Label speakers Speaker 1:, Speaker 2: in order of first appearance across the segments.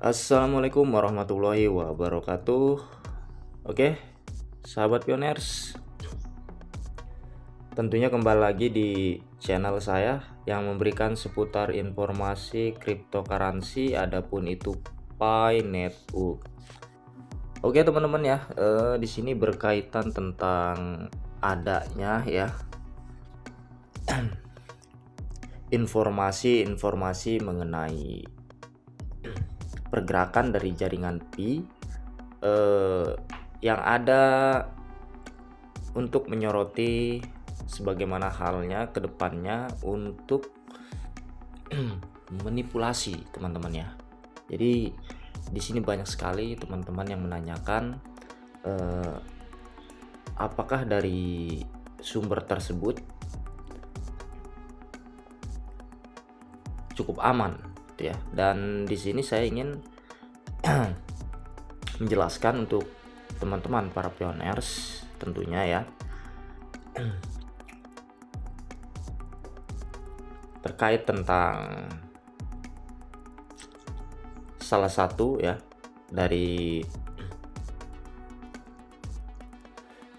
Speaker 1: Assalamualaikum warahmatullahi wabarakatuh. Oke, sahabat pioners, tentunya kembali lagi di channel saya yang memberikan seputar informasi cryptocurrency, adapun itu Pi Network. Oke teman-teman ya, di sini berkaitan tentang adanya ya informasi-informasi mengenai pergerakan dari jaringan Pi yang ada untuk menyoroti sebagaimana halnya ke depannya untuk manipulasi teman-teman ya. Jadi di sini banyak sekali teman-teman yang menanyakan apakah dari sumber tersebut cukup aman gitu ya. Dan di sini saya ingin menjelaskan untuk teman-teman para pioners tentunya ya terkait tentang salah satu ya dari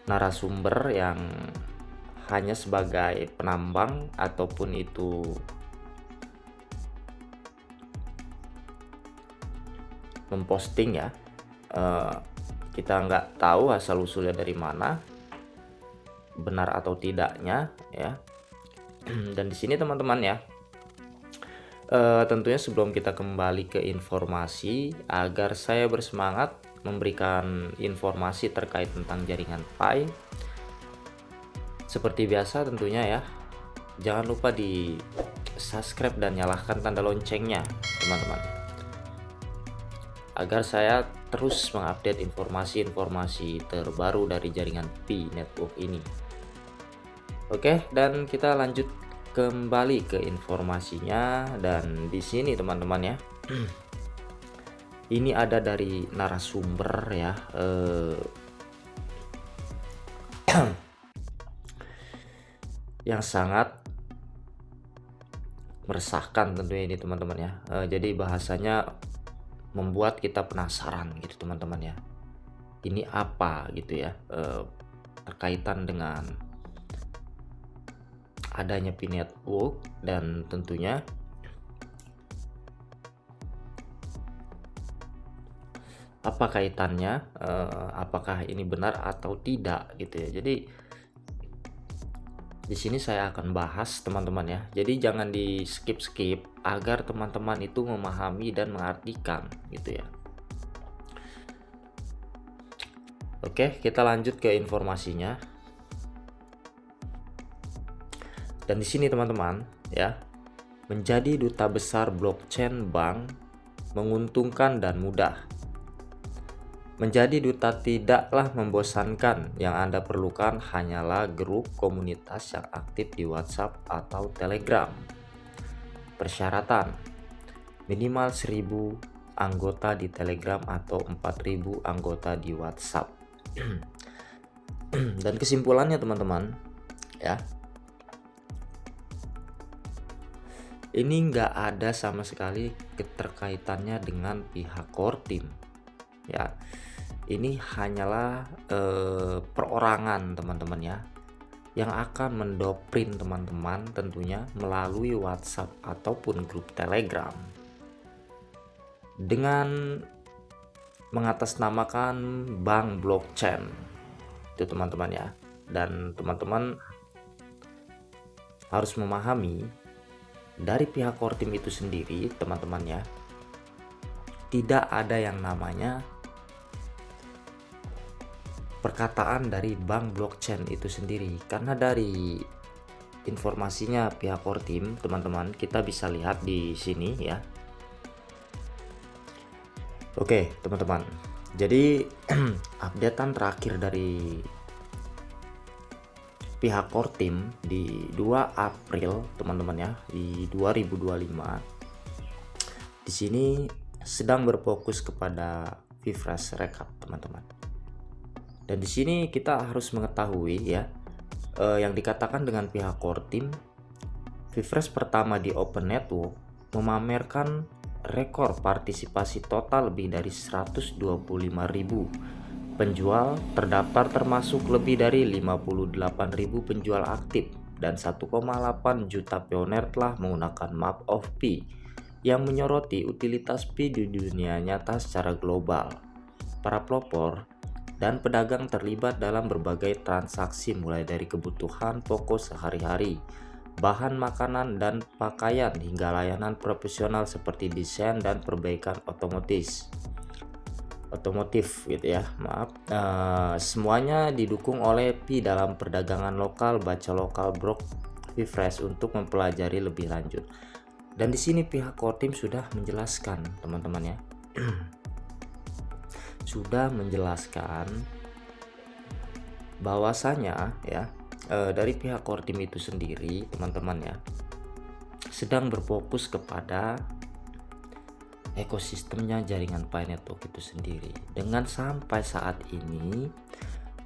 Speaker 1: narasumber yang hanya sebagai penambang ataupun itu memposting ya, kita nggak tahu asal usulnya dari mana, benar atau tidaknya ya. Dan di sini teman-teman ya, tentunya sebelum kita kembali ke informasi, agar saya bersemangat memberikan informasi terkait tentang jaringan Pi, seperti biasa tentunya ya, jangan lupa di subscribe dan nyalakan tanda loncengnya teman-teman, agar saya terus mengupdate informasi-informasi terbaru dari jaringan Pi Network ini. Oke, dan kita lanjut kembali ke informasinya. Dan di sini teman-teman ya, ini ada dari narasumber ya, yang sangat meresahkan tentunya ini teman-teman ya. Jadi bahasanya membuat kita penasaran gitu teman-teman ya, ini apa gitu ya, terkaitan dengan adanya Pi Network. Dan tentunya apa kaitannya, apakah ini benar atau tidak gitu ya. Jadi di sini saya akan bahas teman-teman ya, jadi jangan di skip agar teman-teman itu memahami dan mengartikan gitu ya. Oke, kita lanjut ke informasinya. Dan di sini teman-teman ya, menjadi duta besar blockchain bank menguntungkan dan mudah. Menjadi duta tidaklah membosankan, yang Anda perlukan hanyalah grup komunitas yang aktif di WhatsApp atau Telegram. Persyaratan: minimal 1000 anggota di Telegram atau 4000 anggota di WhatsApp. Dan kesimpulannya teman-teman ya, ini nggak ada sama sekali keterkaitannya dengan pihak core team ya. Ini hanyalah perorangan teman-teman ya, yang akan mendoktrin teman-teman tentunya melalui WhatsApp ataupun grup Telegram dengan mengatasnamakan bank blockchain itu teman-teman ya. Dan teman-teman harus memahami dari pihak core team itu sendiri teman-teman ya, tidak ada yang namanya perkataan dari bank blockchain itu sendiri, karena dari informasinya pihak core team teman-teman kita bisa lihat di sini ya. Oke teman-teman, jadi updatean terakhir dari pihak core team di 2 April teman-teman ya, di 2025 di sini sedang berfokus kepada Bifresh Recap teman-teman. Dan di sini kita harus mengetahui ya, yang dikatakan dengan pihak core team, Bifresh pertama di Open Network memamerkan rekor partisipasi total lebih dari 125.000 penjual terdaftar, termasuk lebih dari 58.000 penjual aktif, dan 1,8 juta pioner telah menggunakan Map of Pi yang menyoroti utilitas Pi di dunia nyata secara global. Para pelopor dan pedagang terlibat dalam berbagai transaksi, mulai dari kebutuhan pokok sehari-hari, bahan makanan dan pakaian, hingga layanan profesional seperti desain dan perbaikan otomotif gitu ya, semuanya didukung oleh Pi dalam perdagangan lokal. Baca lokal blog Pifresh untuk mempelajari lebih lanjut. Dan di sini pihak core team sudah menjelaskan, teman-teman ya, sudah menjelaskan bahwasanya ya, dari pihak core team itu sendiri, teman-teman ya, sedang berfokus kepada ekosistemnya jaringan Pi Network itu sendiri. Dengan sampai saat ini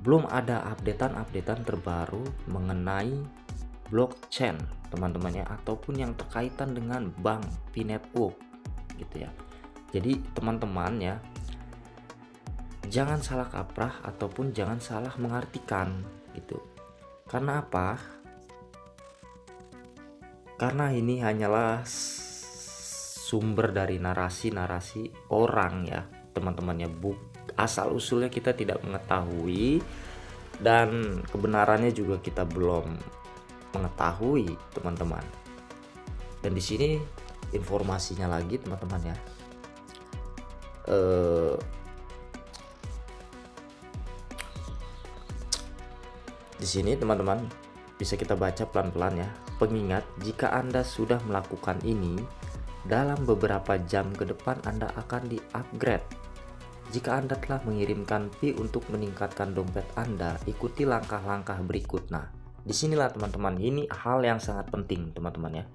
Speaker 1: belum ada updatean terbaru mengenai blockchain, teman-teman ya, ataupun yang terkaitan dengan bank Pi Network gitu ya. Jadi teman-teman ya, jangan salah kaprah ataupun jangan salah mengartikan gitu. Karena apa? Karena ini hanyalah sumber dari narasi-narasi orang ya, teman-teman ya. Asal usulnya kita tidak mengetahui, dan kebenarannya juga kita belum mengetahui, teman-teman. Dan di sini informasinya lagi, teman-teman ya, di sini teman-teman bisa kita baca pelan-pelan ya. Pengingat, jika Anda sudah melakukan ini, dalam beberapa jam ke depan Anda akan di-upgrade. Jika Anda telah mengirimkan Pi untuk meningkatkan dompet Anda, ikuti langkah-langkah berikut. Nah, disinilah teman-teman, ini hal yang sangat penting, teman-teman ya.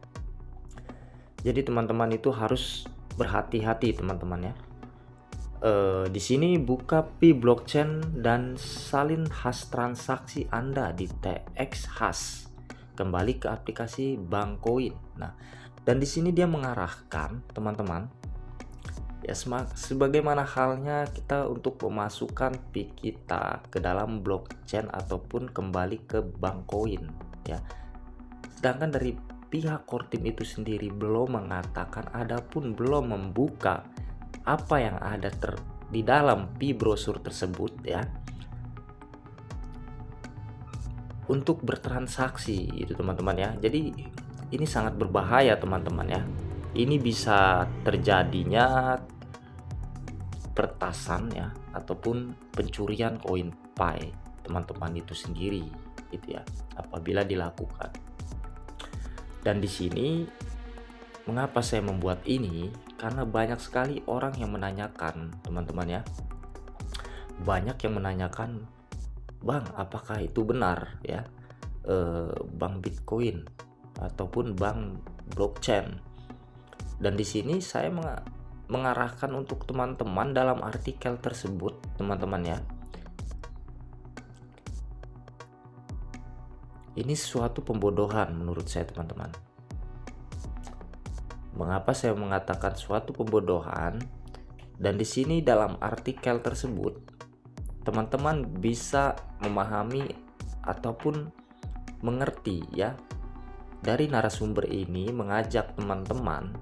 Speaker 1: Jadi teman-teman itu harus berhati-hati, teman-teman ya. Di sini buka Pi blockchain dan salin hash transaksi Anda di TX hash. Kembali ke aplikasi Bankcoin. Nah, dan di sini dia mengarahkan, teman-teman ya, sebagaimana halnya kita untuk memasukkan Pi kita ke dalam blockchain ataupun kembali ke Bankcoin ya. Sedangkan dari pihak core team itu sendiri belum mengatakan, adapun belum membuka apa yang ada di dalam Pi brosur tersebut ya, untuk bertransaksi itu, teman-teman ya. Jadi ini sangat berbahaya, teman-teman ya. Ini bisa terjadinya pertasan ya, ataupun pencurian koin Pi, teman-teman itu sendiri gitu ya, apabila dilakukan. Dan di sini mengapa saya membuat ini? Karena banyak sekali orang yang menanyakan, teman-teman ya. Banyak yang menanyakan, "Bang, apakah itu benar ya, bank Bitcoin ataupun bank blockchain?" Dan di sini saya mengarahkan untuk teman-teman dalam artikel tersebut, teman-teman ya. Ini suatu pembodohan menurut saya, teman-teman. Mengapa saya mengatakan suatu pembodohan? Dan di sini dalam artikel tersebut teman-teman bisa memahami ataupun mengerti ya, dari narasumber ini mengajak teman-teman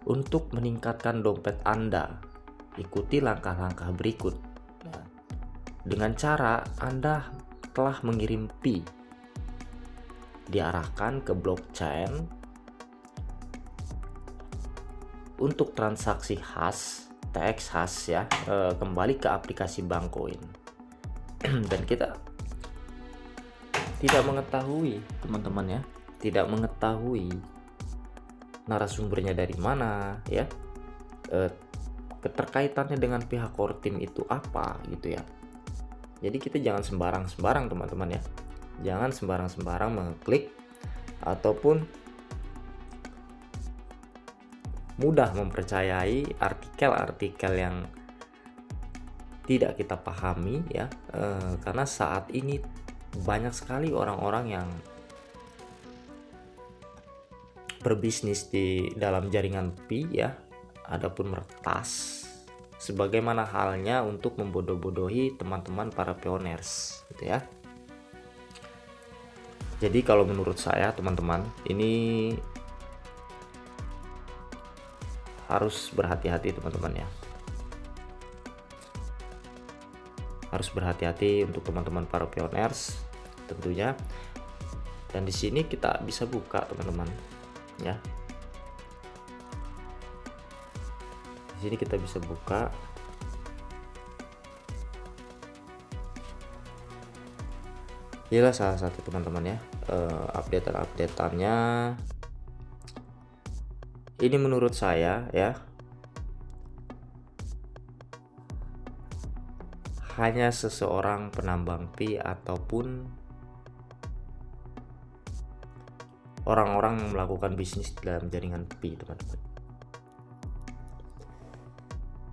Speaker 1: untuk meningkatkan dompet Anda. Ikuti langkah-langkah berikut. Nah, dengan cara Anda telah mengirim Pi, diarahkan ke blockchain untuk transaksi hash, TX hash ya, kembali ke aplikasi Bankcoin. Dan kita tidak mengetahui, teman-teman ya, tidak mengetahui narasumbernya dari mana ya, keterkaitannya dengan pihak core team itu apa gitu ya. Jadi kita jangan sembarang-sembarang, teman-teman ya, jangan sembarang-sembarang mengklik ataupun mudah mempercayai artikel-artikel yang tidak kita pahami ya, karena saat ini banyak sekali orang-orang yang berbisnis di dalam jaringan Pi ya, adapun meretas, sebagaimana halnya untuk membodoh-bodohi teman-teman para pioners gitu ya. Jadi kalau menurut saya teman-teman, ini harus berhati-hati teman-teman ya. Harus berhati-hati untuk teman-teman para pioners tentunya. Dan di sini kita bisa buka teman-teman ya. Di sini kita bisa buka. Inilah salah satu teman-teman ya, updateannya. Ini menurut saya ya, hanya seseorang penambang Pi ataupun orang-orang yang melakukan bisnis dalam jaringan Pi teman-teman.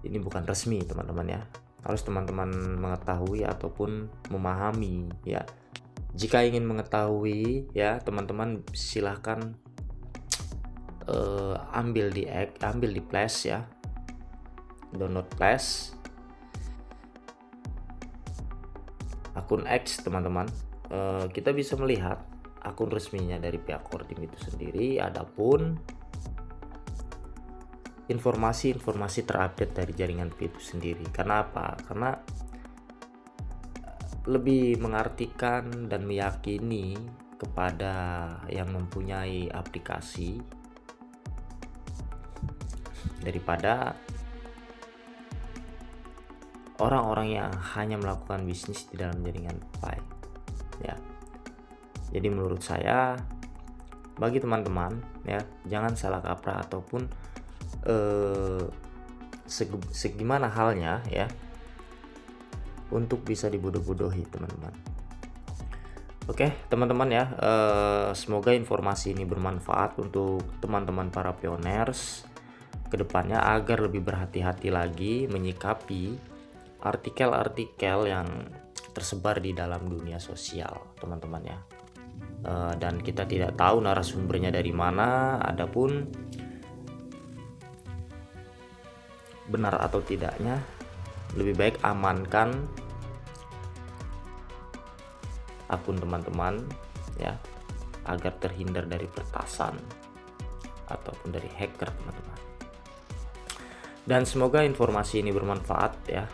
Speaker 1: Ini bukan resmi teman-teman ya, harus teman-teman mengetahui ataupun memahami ya. Jika ingin mengetahui ya teman-teman, silahkan ambil di Flash ya, download Flash akun X teman-teman. Kita bisa melihat akun resminya dari pihak Kordim itu sendiri. Adapun informasi terupdate dari jaringan Pi itu sendiri. Karena apa? Karena lebih mengartikan dan meyakini kepada yang mempunyai aplikasi daripada orang-orang yang hanya melakukan bisnis di dalam jaringan Pi ya. Jadi menurut saya, bagi teman-teman ya, jangan salah kaprah ataupun segimana halnya ya untuk bisa dibodoh-bodohi teman-teman. Oke teman-teman ya, semoga informasi ini bermanfaat untuk teman-teman para pioners kedepannya agar lebih berhati-hati lagi menyikapi artikel-artikel yang tersebar di dalam dunia sosial teman-teman ya. Dan kita tidak tahu narasumbernya dari mana, adapun benar atau tidaknya, lebih baik amankan akun teman-teman ya, agar terhindar dari peretasan ataupun dari hacker teman-teman. Dan semoga informasi ini bermanfaat ya.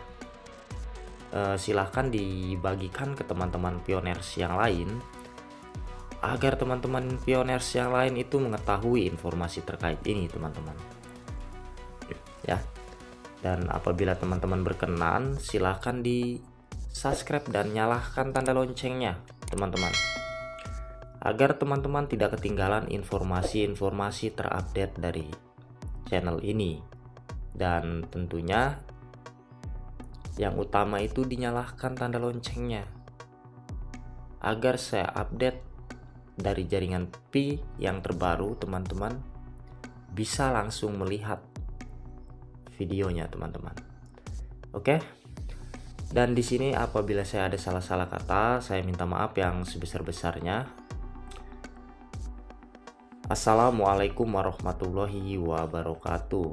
Speaker 1: Silahkan dibagikan ke teman-teman pioners yang lain, agar teman-teman pioners yang lain itu mengetahui informasi terkait ini teman-teman ya. Dan apabila teman-teman berkenan, silahkan di subscribe dan nyalakan tanda loncengnya teman-teman, agar teman-teman tidak ketinggalan informasi-informasi terupdate dari channel ini. Dan tentunya yang utama itu dinyalakan tanda loncengnya, agar saya update dari jaringan Pi yang terbaru, teman-teman bisa langsung melihat videonya teman-teman. Oke. Dan di sini apabila saya ada salah-salah kata, saya minta maaf yang sebesar-besarnya. Assalamualaikum warahmatullahi wabarakatuh.